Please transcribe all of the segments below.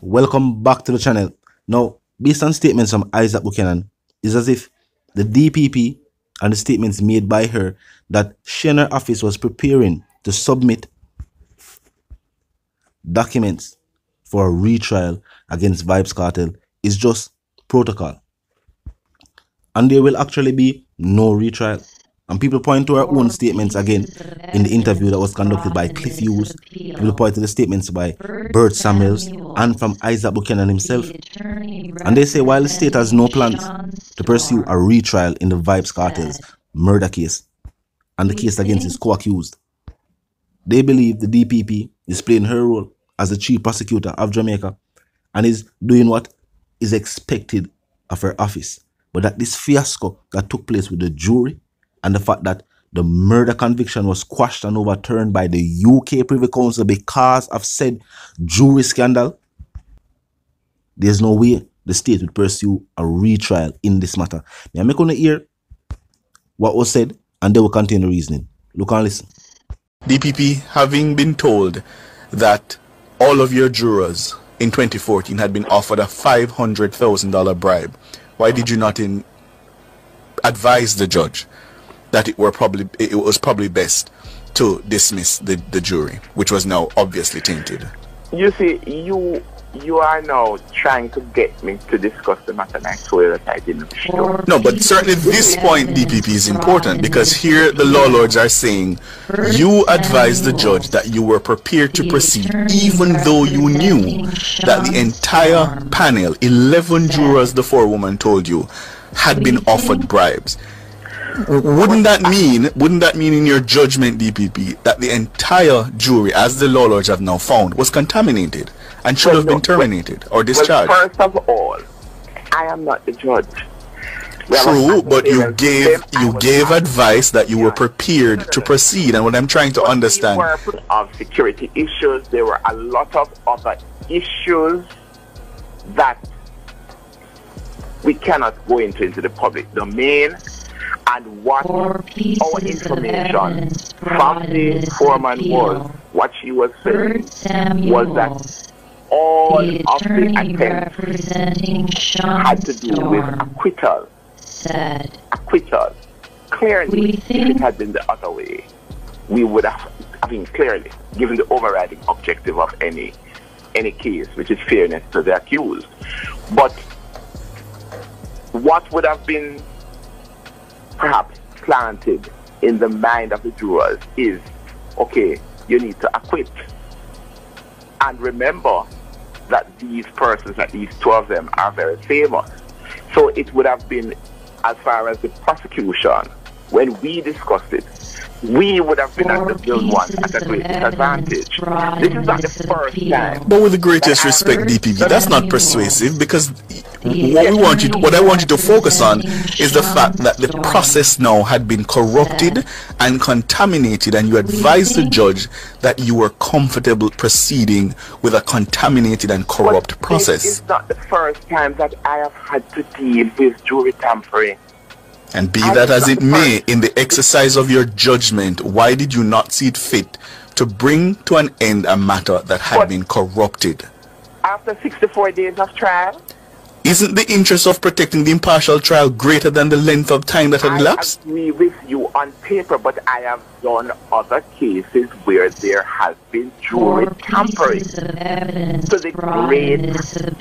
Welcome back to the channel. Now, based on statements from Isaac Buchanan, it's as if the DPP and the statements made by her that she and her office was preparing to submit documents for a retrial against Vybz Kartel is just protocol. And there will actually be no retrial. And people point to her own statements again in the interview that was conducted by Cliff Hughes. People point to the statements by Bert Samuels and from Isaac Buchanan himself. And they say while the state has no plans to pursue a retrial in the Vybz Kartel's murder case and the case against his co-accused, they believe the DPP is playing her role as the chief prosecutor of Jamaica and is doing what is expected of her office. But that this fiasco that took place with the jury and the fact that the murder conviction was quashed and overturned by the UK Privy Council because of said jury scandal, there's no way the state would pursue a retrial in this matter. May I make on the hear what was said and they will continue the reasoning. Look and listen. DPP, having been told that all of your jurors in 2014 had been offered a $500,000 bribe, why did you not advise the judge that it was probably best to dismiss the jury, which was now obviously tainted? You see, you are now trying to get me to discuss the matter, and I told you that I didn't know. No, but certainly this point, DPP, is important because here the law lords are saying you advised the judge that you were prepared to proceed even though you knew that the entire panel, 11 jurors, the forewoman told you, had been offered bribes. Wouldn't that mean in your judgment, DPP, that the entire jury, as the law lords have now found, was contaminated and should have been terminated or discharged? Well, first of all, I am not the judge. True, but you gave advice that you were prepared to proceed, and what I'm trying to understand of security issues, there were a lot of other issues that we cannot go into the public domain. And what our information from the foreman was, what she was saying, was that all of the attempts had to do with acquittal. Acquittal. Clearly, if it had been the other way, we would have, clearly, given the overriding objective of any case, which is fairness to the accused. But what would have been perhaps planted in the mind of the jurors is, okay, you need to acquit. And remember that these persons, at least two of them, are very famous. So it would have been, as far as the prosecution, when we discussed it, we would have been at the build one at a great disadvantage. This is not the first time. But with the greatest respect, DPP, that's not persuasive, because what I want you to focus on is the fact that the process now had been corrupted and contaminated, and you advised the judge that you were comfortable proceeding with a contaminated and corrupt process. This is not the first time that I have had to deal with jury tampering. And be that as it may, in the exercise of your judgment, why did you not see it fit to bring to an end a matter that had been corrupted? After 64 days of trial? Isn't the interest of protecting the impartial trial greater than the length of time that had elapsed? I agree with you on paper, but I have done other cases where there has been jury tampering to the great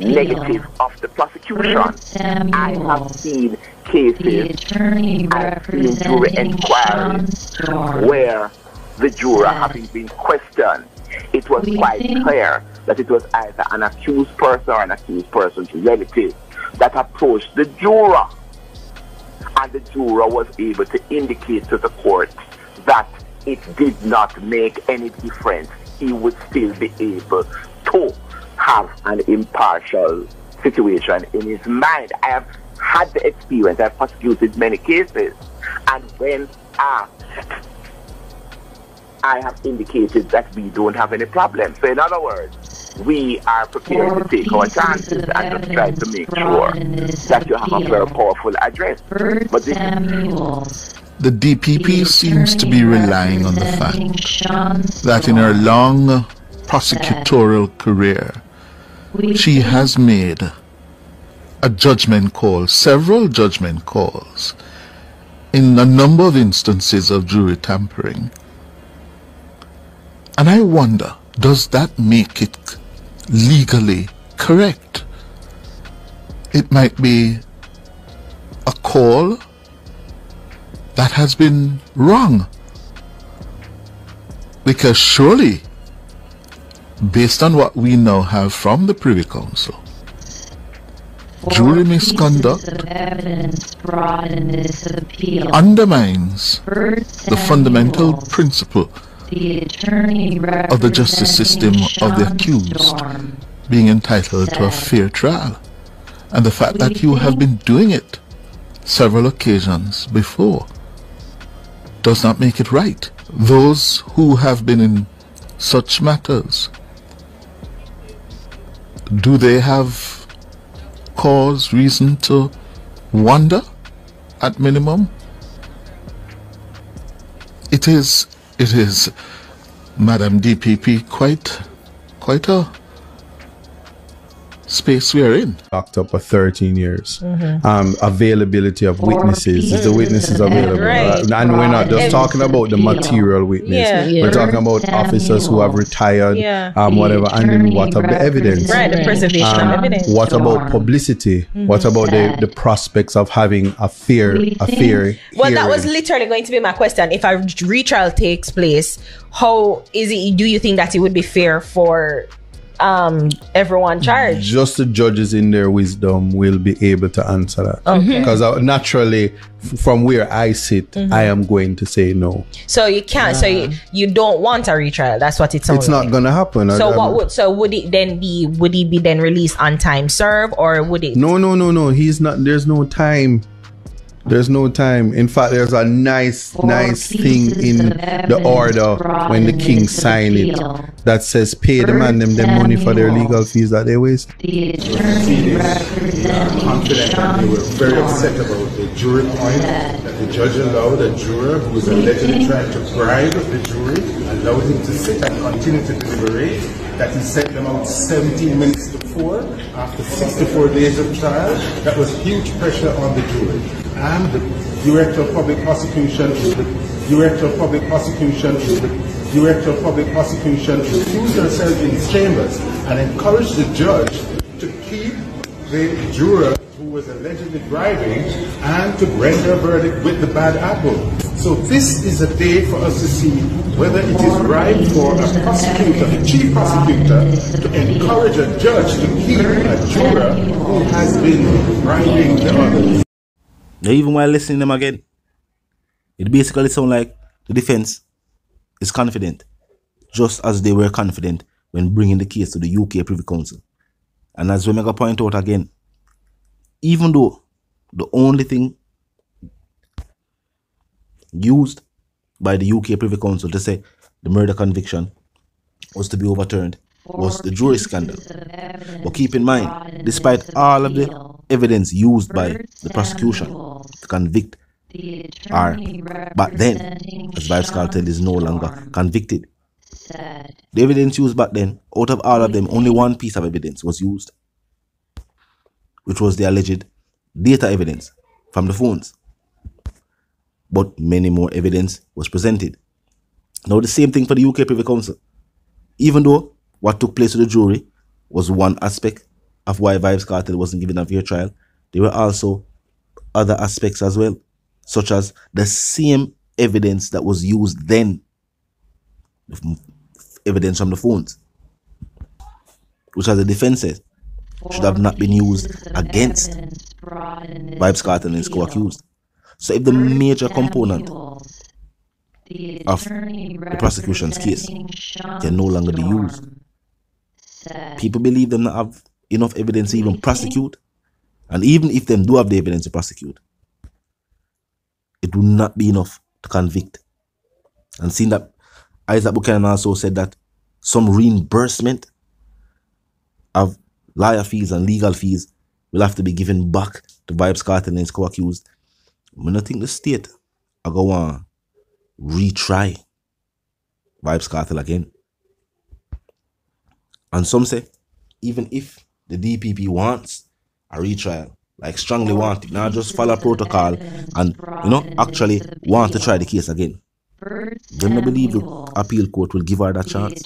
negative of the prosecution. I have seen cases, I've seen jury inquiries where the juror, having been questioned, it was quite clear that it was either an accused person or an accused person's relative that approached the juror, and the juror was able to indicate to the court that it did not make any difference. He would still be able to have an impartial situation in his mind. I have had the experience. I've prosecuted many cases, and when asked, I have indicated that we don't have any problem. So in other words, we are prepared to take our chances and just try to make sure that you have a very powerful address. But the DPP seems to be relying on the fact that in her long prosecutorial career, she has made a judgment call, several judgment calls, in a number of instances of jury tampering. And I wonder, does that make it legally correct? It might be a call that has been wrong. Because surely, based on what we now have from the Privy Council, jury misconduct undermines the fundamental principle of the justice system of the accused being entitled to a fair trial. And the fact that you have been doing it several occasions before does not make it right. Those who have been in such matters, do they have cause, reason to wonder at minimum? It is, Madam DPP, quite a space we are in. Locked up for 13 years. Availability of witnesses. Is the witnesses available? Right. And we're not just talking about the material witness. Yeah. We're talking about officers who have retired, whatever, and then what of the evidence? Right, the preservation of evidence. What about publicity? What about the prospects of having a fair Well, hearing? that was literally going to be my question. If a retrial takes place, how is it? Do you think that it would be fair for everyone charged? Just the judges in their wisdom will be able to answer that. Okay. Because naturally, from where I sit, I am going to say no. So you can't. So you don't want a retrial. That's what it sounds It's not gonna happen. So would it then be? Would he be then released on time serve, or would it? No. He's not. There's no time. There's no time. In fact, there's a nice thing in the order when the king signed it that says pay the man them money for their legal fees that they waste. I'm confident that they were very upset about the jury point that the judge allowed a juror who was allegedly trying to bribe the jury, allowed him to sit and continue to deliberate, that he sent them out 17 minutes before, after 64 days of trial. That was huge pressure on the jury. And the Director of Public Prosecution recused herself in his chambers and encouraged the judge to keep the juror who was allegedly bribing and to render a verdict with the bad apple. So this is a day for us to see whether it is right for a prosecutor, a chief prosecutor, to encourage a judge to keep a juror who has been bribing the others. Now, even while listening to them again, it basically sounds like the defense is confident, just as they were confident when bringing the case to the UK Privy Council. And as we make a point out again, even though the only thing used by the UK Privy Council to say the murder conviction was to be overturned was the jury scandal. But keep in mind, despite all of the evidence used by the prosecution to convict are back then, as Vybz Kartel is no longer convicted. The evidence used back then, out of all of them, only one piece of evidence was used, which was the alleged data evidence from the phones. But many more evidence was presented. Now the same thing for the UK Privy Council. Even though what took place to the jury was one aspect of why Vybz Kartel wasn't given a fair trial, there were also other aspects as well, such as the same evidence that was used then, the evidence from the phones, which, as the defense said, should have not been used against Vybz Kartel and his co-accused. So if the major component of the prosecution's case can no longer be used, people believe them not have enough evidence to even prosecute. And even if them do have the evidence to prosecute, it will not be enough to convict. And seeing that Isaac Buchanan also said that some reimbursement of lawyer fees and legal fees will have to be given back to Vybz Kartel and his co-accused, I don't think the state are going to retry Vybz Kartel again. And some say even if the DPP wants a retrial, like strongly want it, not just follow protocol and actually want to try the case again, then I believe the appeal court will give her that chance.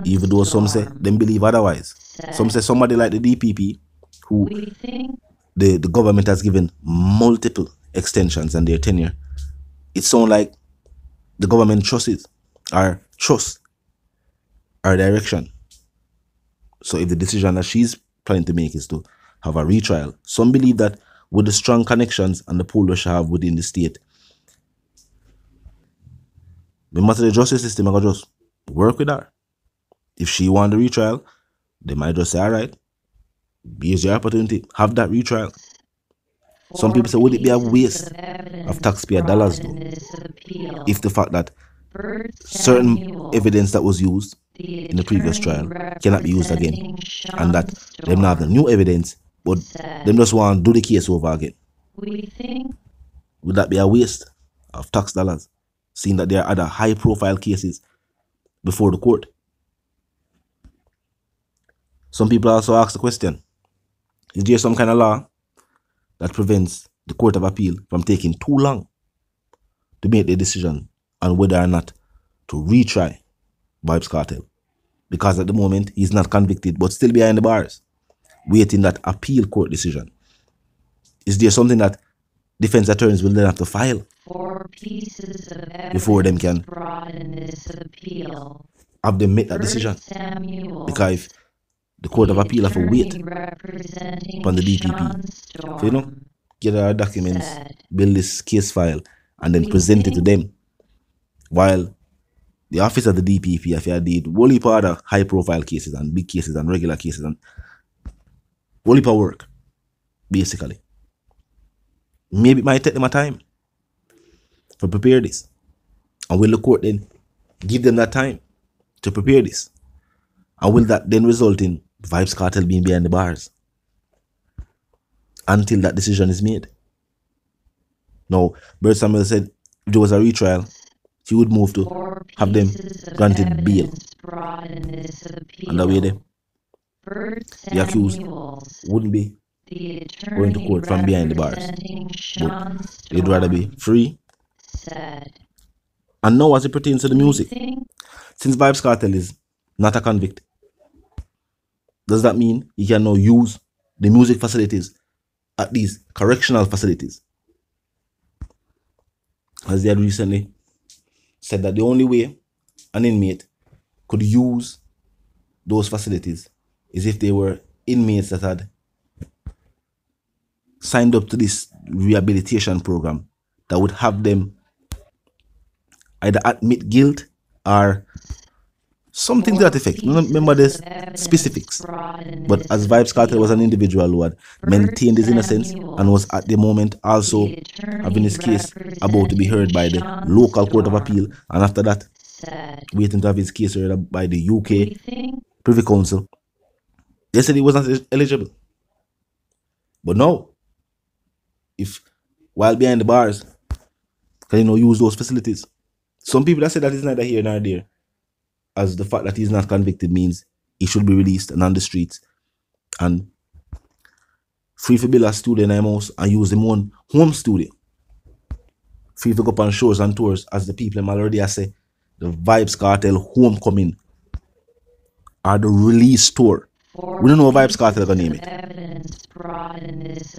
Even though some say them believe otherwise. Some say somebody like the DPP, who the government has given multiple extensions and their tenure, it sounds like the government trusts our direction. So if the decision that she's planning to make is to have a retrial, some believe that with the strong connections and the pull that she have within the state, no matter the justice system, I can just work with her. If she want the retrial, they might just say, all right, here's your opportunity, have that retrial. Some people say, would it be a waste of taxpayer dollars though, if the fact that certain evidence that was used in the previous trial cannot be used again, and that them not have the new evidence, but them just want to do the case over again? Would that be a waste of tax dollars, seeing that there are other high profile cases before the court? Some people also ask the question, is there some kind of law that prevents the Court of Appeal from taking too long to make the decision on whether or not to retry Vybz Kartel? Because at the moment, he's not convicted, but still behind the bars, waiting that appeal court decision. Is there something that defense attorneys will then have to file before them can have them make that decision? Because if the Court of Appeal have to wait upon the DPP, so, get our documents, build this case file, and then present it to them, while the office of the DPP, if you did whole heap of other high profile cases and big cases and regular cases and whole heap of work, basically. Maybe it might take them a time to prepare this. And will the court then give them that time to prepare this? And will that then result in Vybz Kartel being behind the bars until that decision is made? Now, Bert Samuel said if there was a retrial, he would move to have them granted bail. And that way the accused wouldn't be going to court from behind the bars, but they'd rather be free. And now as it pertains to the music, since Vybz Kartel is not a convict, does that mean he can now use the music facilities at these correctional facilities? As they had recently said that the only way an inmate could use those facilities is if they were inmates that had signed up to this rehabilitation program that would have them either admit guilt or something to that effect. I don't remember the specifics. But as Vybz Kartel was an individual who had maintained his innocence and was at the moment also having his case about to be heard by the local Court of Appeal, and after that waiting to have hhis case heard by the UK Privy Council, they said he was not eligible. But now, if while behind the bars, can he use those facilities? Some people that say that is neither here nor there, as the fact that he's not convicted means he should be released and on the streets and free to build a studio in his house and use him own home studio. Free to go up on shows and tours, as the people already have said, the Vybz Kartel homecoming or the release tour. We don't know what Vybz Kartel is going to name it.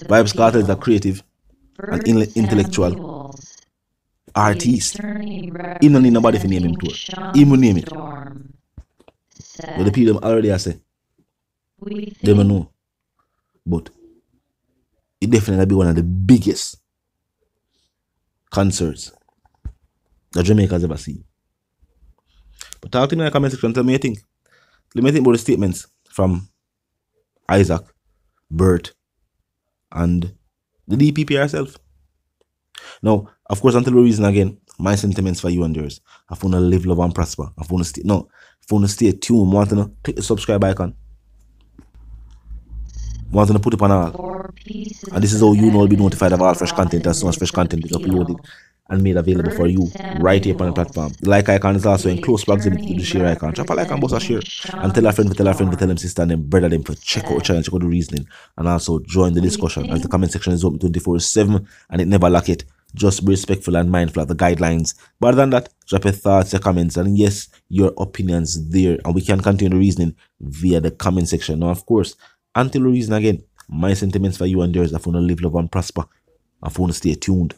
Vybz Kartel is a creative and intellectual artist. He don't need nobody to name him tour. He will name it. But the people already have said, they don't know. But it definitely be one of the biggest concerts that Jamaica has ever seen. But talk to me in the comment section, tell me what you think. Let me think about the statements from Isaac, Bert, and the DPP herself. Now, of course, until we reason again, my sentiments for you and yours. I want to live, love, and prosper. I want to stay tuned. I want to click the subscribe icon. I want to put it on all. And this is how you know will be notified of all fresh content as soon as fresh content is uploaded and made available for you right here on the platform. The like icon is also in close proximity to the share icon. Drop a like and bust a share. And tell a friend, tell them sister and them brother them for check out the channel, check out the reasoning. And also join the discussion as the comment section is open 24/7 and it never lack it. Just be respectful and mindful of the guidelines. But other than that, drop your thoughts, your comments, and yes, your opinions there. And we can continue the reasoning via the comment section. Now, of course, until we reason again, my sentiments for you and yours, if you want to live, love, and prosper, if you want to stay tuned.